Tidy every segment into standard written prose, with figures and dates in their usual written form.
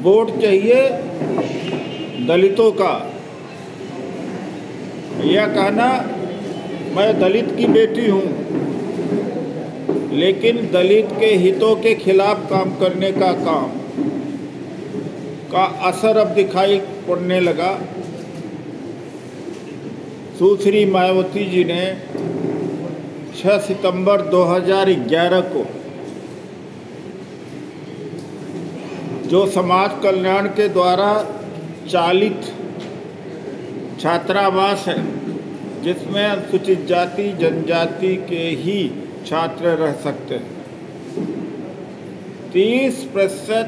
Vote चाहिए दलितों का। यह कहना मैं दलित की बेटी हूँ, लेकिन दलित के हितों के खिलाफ काम करने का असर अब दिखाई पड़ने लगा। सुश्री मायावती जी ने 6 सितंबर 2011 को जो समाज कल्याण के द्वारा चालित छात्रावास है, जिसमें अनुसूचित जाति जनजाति के ही छात्र रह सकते हैं, 30%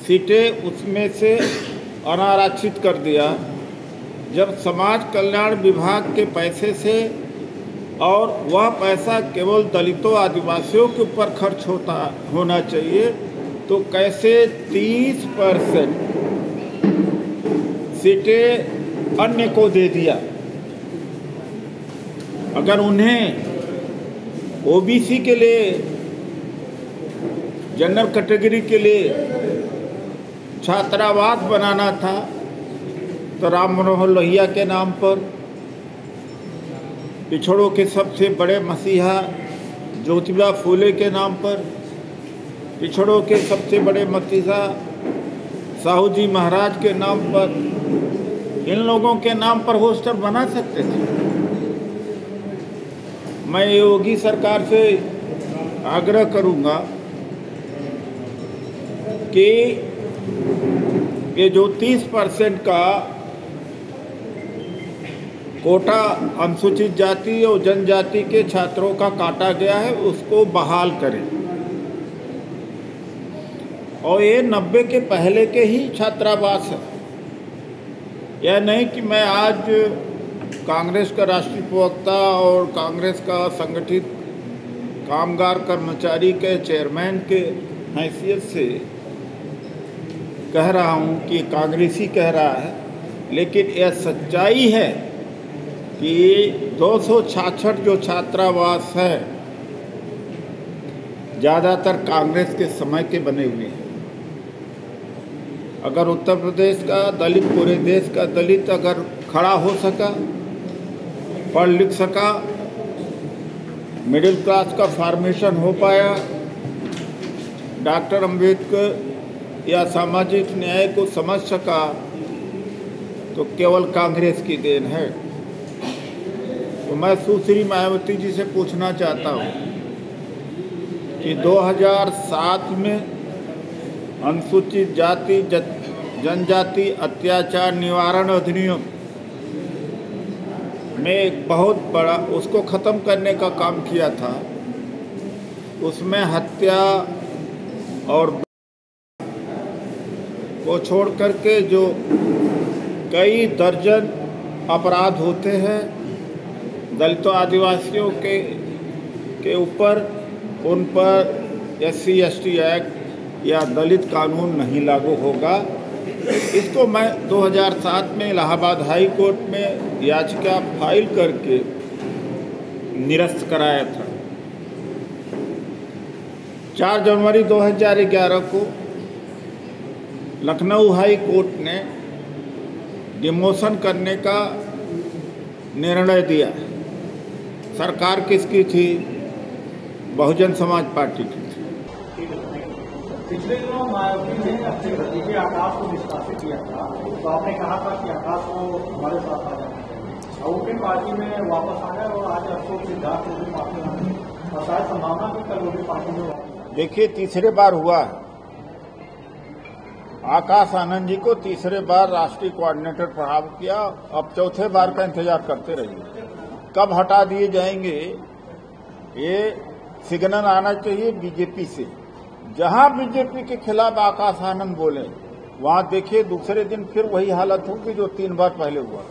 सीटें उसमें से अनारक्षित कर दिया। जब समाज कल्याण विभाग के पैसे से, और वह पैसा केवल दलितों आदिवासियों के ऊपर खर्च होना चाहिए, तो कैसे 30% सीटें अन्य को दे दिया। अगर उन्हें ओबीसी के लिए, जनरल कैटेगरी के लिए छात्रावास बनाना था, तो राम मनोहर लोहिया के नाम पर, पिछड़ों के सबसे बड़े मसीहा ज्योतिबा फूले के नाम पर, पिछड़ों के सबसे बड़े मसीहा साहू जी महाराज के नाम पर, इन लोगों के नाम पर हॉस्टल बना सकते थे। मैं योगी सरकार से आग्रह करूंगा कि ये जो 30% का कोटा अनुसूचित जाति और जनजाति के छात्रों का काटा गया है, उसको बहाल करें। और ये 90 के पहले के ही छात्रावास है। यह नहीं कि मैं आज कांग्रेस का राष्ट्रीय प्रवक्ता और कांग्रेस का संगठित कामगार कर्मचारी के चेयरमैन के हैसियत से कह रहा हूँ कि कांग्रेसी कह रहा है, लेकिन यह सच्चाई है कि 266 जो छात्रावास है, ज़्यादातर कांग्रेस के समय के बने हुए हैं। अगर उत्तर प्रदेश का दलित, पूरे देश का दलित अगर खड़ा हो सका, पढ़ लिख सका, मिडिल क्लास का फॉर्मेशन हो पाया, डॉक्टर अंबेडकर या सामाजिक न्याय को समझ सका, तो केवल कांग्रेस की देन है। तो मैं सुश्री मायावती जी से पूछना चाहता हूँ कि 2007 में अनुसूचित जाति जनजाति अत्याचार निवारण अधिनियम में एक बहुत बड़ा, उसको ख़त्म करने का काम किया था। उसमें हत्या और को छोड़ करके जो कई दर्जन अपराध होते हैं दलितों आदिवासियों के ऊपर, उन पर SC ST एक्ट या दलित कानून नहीं लागू होगा। इसको मैं 2007 में इलाहाबाद हाई कोर्ट में याचिका फाइल करके निरस्त कराया था। 4 जनवरी 2011 को लखनऊ हाई कोर्ट ने डिमोशन करने का निर्णय दिया। सरकार किसकी थी? बहुजन समाज पार्टी की थी। पिछले दिनों मायावती ने अपने भतीजे आकाश को निष्कासित किया था, तो आपने कहा था कि आकाश को हमारे साथ आ जाना चाहिए, और वो भी पार्टी में वापस आ गए और आज अशोक सिद्धार्थ को भी पार्टी में आए, और शायद संभावना भी कल वो भी पार्टी में वापस। देखिए, तीसरे बार हुआ आकाश आनंद जी को तीसरे बार राष्ट्रीय कोऑर्डिनेटर प्रभाव किया। अब चौथे बार का इंतजार करते रहिए, कब हटा दिए जाएंगे। ये सिग्नल आना चाहिए बीजेपी से। जहां बीजेपी के खिलाफ आकाश आनंद बोले, वहां देखिए दूसरे दिन फिर वही हालत होगी जो 3 बार पहले हुआ।